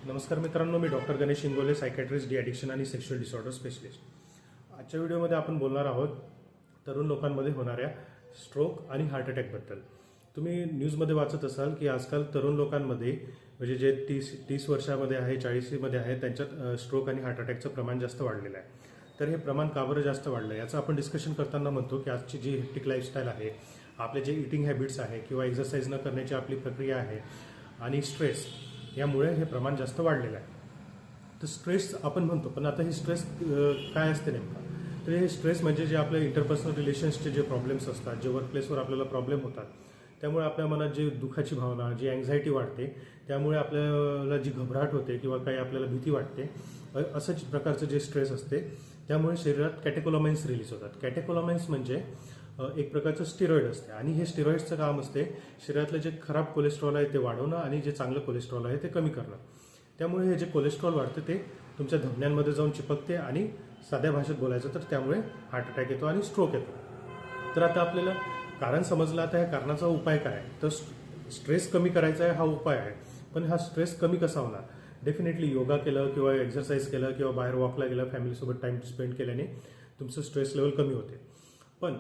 नमस्कार मित्रांनो, मी doctor Ganesh Ingole, psychiatrist, de addiction आणि सेक्शुअल डिसऑर्डर स्पेशलिस्ट. आजच्या व्हिडिओमध्ये आपण बोलणार आहोत तरुण लोकांमध्ये होणाऱ्या स्ट्रोक आणि हार्ट अटॅकबद्दल. तुम्ही न्यूजमध्ये वाचत असाल की आजकाल तरुण लोकांमध्ये म्हणजे जे 30 वर्षामध्ये आहे, 40मध्ये आहे, त्यांच्यात स्ट्रोक आणि हार्ट अटॅकचं प्रमाण जास्त वाढलेलं आहे. तर हे प्रमाण का बरं जास्त वाढलं आहे याचं आपण डिस्कशन करताना म्हणतो की आजची जी हेक्टिक लाईफस्टाईल आहे, आपले जे इटिंग हॅबिट्स आहे किंवा एक्सरसाइज न करण्याची आपली प्रक्रिया आहे आणि स्ट्रेस यामुळे हे प्रमाण जास्त वाढलेलं आहे. तर स्ट्रेस आपण म्हणतो, पण आता हे स्ट्रेस काय असते नेमका? तर हे स्ट्रेस म्हणजे जे आपल्या इंटरपर्सनल रिलेशन्सचे जे प्रॉब्लेम्स असतात, जे वर्कप्लेसवर आपल्याला प्रॉब्लेम होतात, त्यामुळे आपल्या मनात जे दुःखाची भावना, जी अँझायटी वाढते, त्यामुळे आपल्याला जी घबराट होते किंवा काही आपल्याला भीती वाटते, असंच प्रकारचं जे स्ट्रेस असते त्यामुळे शरीरात कॅटेकोलामाइन्स रिलीज होतात. कॅटेकोलामाइन्स म्हणजे एक प्रकारचं स्टिरॉइड असते आणि हे स्टिरॉइडचं काम असते शरीरातलं जे खराब कोलेस्ट्रॉल आहे ते वाढवणं आणि जे चांगलं कोलेस्ट्रॉल आहे ते कमी करणं. त्यामुळे हे जे कोलेस्ट्रॉल वाढते ते तुमच्या धमन्यांमध्ये जाऊन चिपकते आणि साध्या भाषेत बोलायचं तर त्यामुळे हार्ट अटॅक येतो आणि स्ट्रोक येतो. तर आता आपल्याला कारण समजलं, आता ह्या कारणाचा उपाय काय आहे? तर स्ट्रेस कमी करायचा आहे, हा उपाय आहे. पण हा स्ट्रेस कमी कसा होणार? डेफिनेटली योगा केलं किंवा एक्सरसाइज केलं किंवा बाहेर वॉकला गेलं, फॅमिलीसोबत टाइम स्पेंड केल्याने तुमचं स्ट्रेस लेवल कमी होते. पण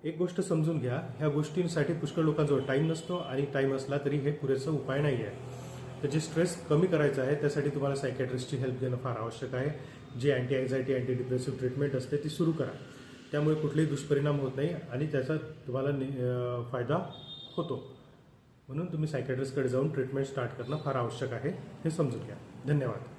एक गोष्ट समजून घ्या, ह्या गोष्टींसाठी पुष्कळ लोकांजवळ टाईम नसतो आणि टाईम असला तरी हे पुरेसा उपाय नाही आहे. तर जे स्ट्रेस कमी करायचं आहे त्यासाठी तुम्हाला सायकॅट्रिस्टची हेल्प घेणं फार आवश्यक आहे. जी anti anxiety, anti depressive treatment असते ती सुरू करा. त्यामुळे कुठलेही दुष्परिणाम होत नाही आणि त्याचा तुम्हाला फायदा होतो. म्हणून तुम्ही सायकॅट्रिस्टकडे जाऊन ट्रीटमेंट स्टार्ट करणं फार आवश्यक आहे, हे समजून घ्या. धन्यवाद.